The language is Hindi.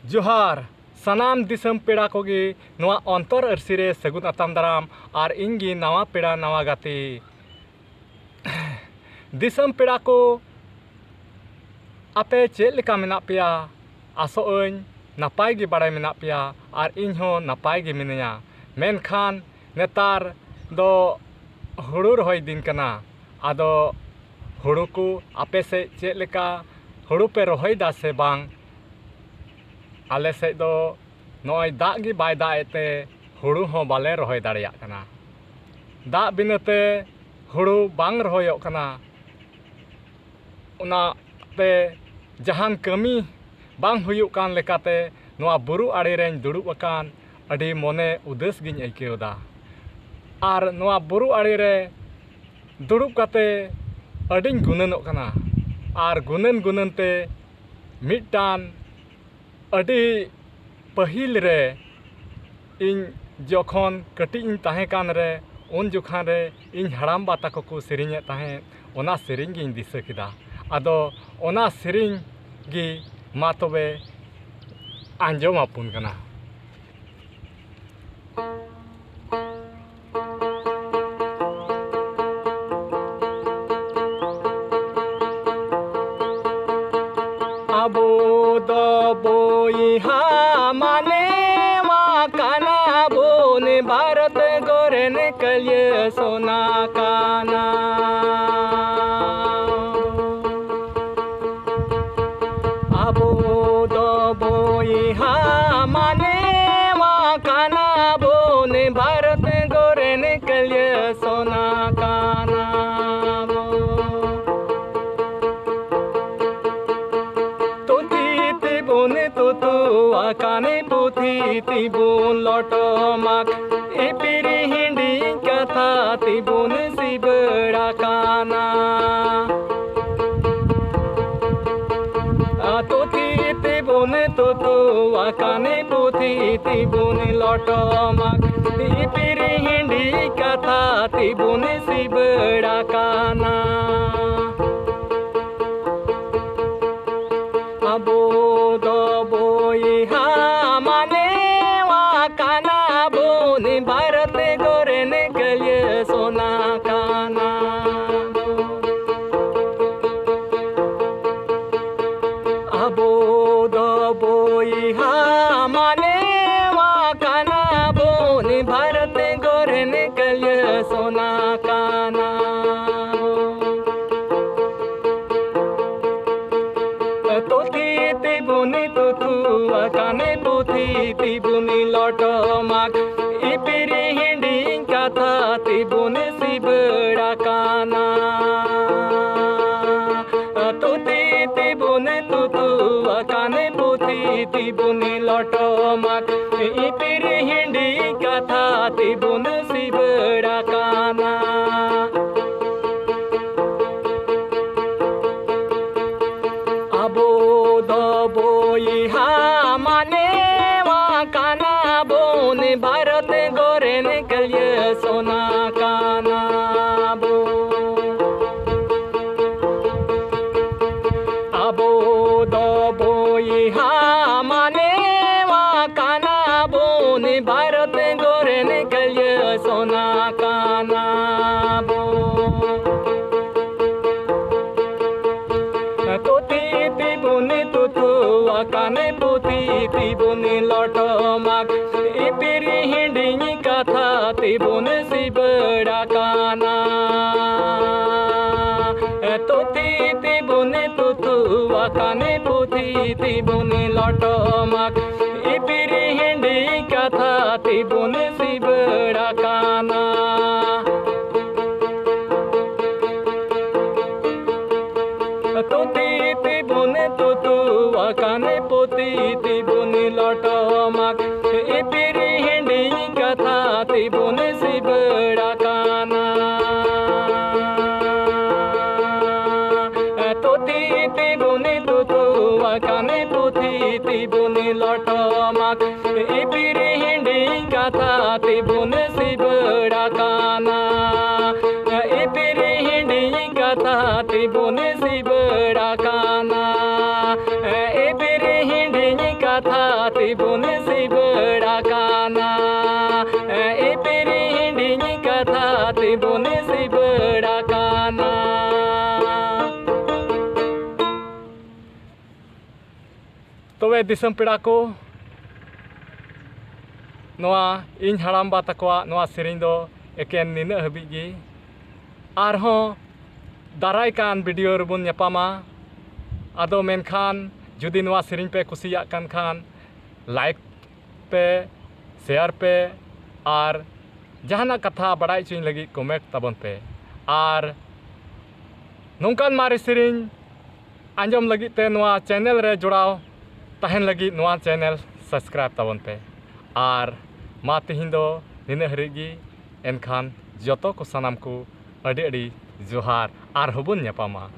जोहार सनाम दिसम पेड़ा कोगे नवा अंतर अरसी रे सगुन आताम दाराम और इंगी नवा पेड़ा नवा गाते दिसम पेड़ा को आपे चेक लेका मेना पेया आसोअन नापाय गे बाड़ाय मेना पेया और इन हो नापाय गे मिनया मेनखान नेतार दो हुड़ू रहोय दिन कना आदो हुड़ू को आपे से चेक लेका हुड़ू पे रहोय दा से बांग आले से दो नय दाग गे बाय दाग एते हुड़ू हो बाले रहोय दाड़ेया कना दाग बिनाते हुड़ू बांग रहोयोग कना उना ते जहान कमी बांग हुयुग कान लेकाते नवा बुरु आड़े रेन दुड़ुब अकान अडी मोने उदास गिन आइकेवदा आर नवा बुरु आड़े रे दुड़ुब काते अडिन गुननोग कना आर गुनन गुनन ते मिटान अडी पहिल रे इन जखन कटी इन ताहे कान रे उन जुखान रे इन हड़ाम बा ताको को सेरिंगे ताहे ओना सेरिंग गिन दिसा किदा आदो ओना सेरिंग गी मा तबे आंजम आपुन कना आबो दो बोइहा माने वा काना बोन भारत गोरेन कलिय सोना काना आबो दो बोइहा माने वा काना बोन भारत गोरेन कलिय सोना काना काने पुथी तिबुन लटमाक एपिरी हिंडी कथा तिबुन सिबड़ा काना तुथी तिबुन तुतु काने पुथी तिबुन लटमाक एपिरी हिंडी कथा तिबुन सिबड़ा काना आबो दो बोइहा माने वा काना बोन भारत गोरेन कलिय सोना काना आबो दो बोइहा माने वा काना बोन भारत गोरेन कलिय सोना काना काने पुथी तिबुनी लटमाक इपिरी हिंडी कथा तिबुन सिबड़ा काना तुती तिबुन तुतु काने पुथी तिबुनी लटमाक इपिरी हिंडी कथा तिबुन सिबड़ा काना आबो दो बोइहा माने वा काना बोन भारत गोरेन कलिय सोना काना बो आबो दो बोइहा माने वा काना बोन भारत गोरेन कलिय सोना काना बो काने पुथी तिबुन लटमाक इपिरी हिंडी कथा तिबुन सिबड़ा काना तुथी तिबुन तुतु काने पुथी तिबुन लटमाक इपिरी हिंडी कथा तिबुन सिबड़ा काना तुथी तिबुन तुतु काने पुथी तिबुन लटमाक इपिरी हिंडी कथा तिबुन सिबड़ा काना तुथी तिबुन तुतु काने पुथी तिबुन लटमाक इपिरी हिंडी कथा तिबुन सिबड़ा काना इपिरी हिंडी कथा तिबुन सिबड़ा काना एबिरी हिंडी कथा तिबुन सिबड़ा काना इपिरी हिंडिनी कथा तिबुन सिबड़ा काना तबे दिसम पेड़ा को नवा इन हड़ाम बा तकवा नवा सेरिंग दो एकेन निना हबी गी आरहों दाराय कान वीडियो रबुन ᱧᱟᱯᱟᱢᱟ आदो मेनखान जुदी नवा सेरिंग पे कुसिया कान खान लाइक पे शेयर पे आर जहाना कथा बड़ाई चुन लगी कमेंट तबन पे आर नौकान मारे सेरिंग आंजम लगी ते नवा चैनल रे जुड़ाव तहन लगी नवा चैनल सब्सक्राइब तबन पे आर मा तिहिन दो निना हरिगी एनखान जतो को सनाम को अड़ी अड़ी जोहार आर हबुन ᱧᱟᱯᱟᱢᱟ।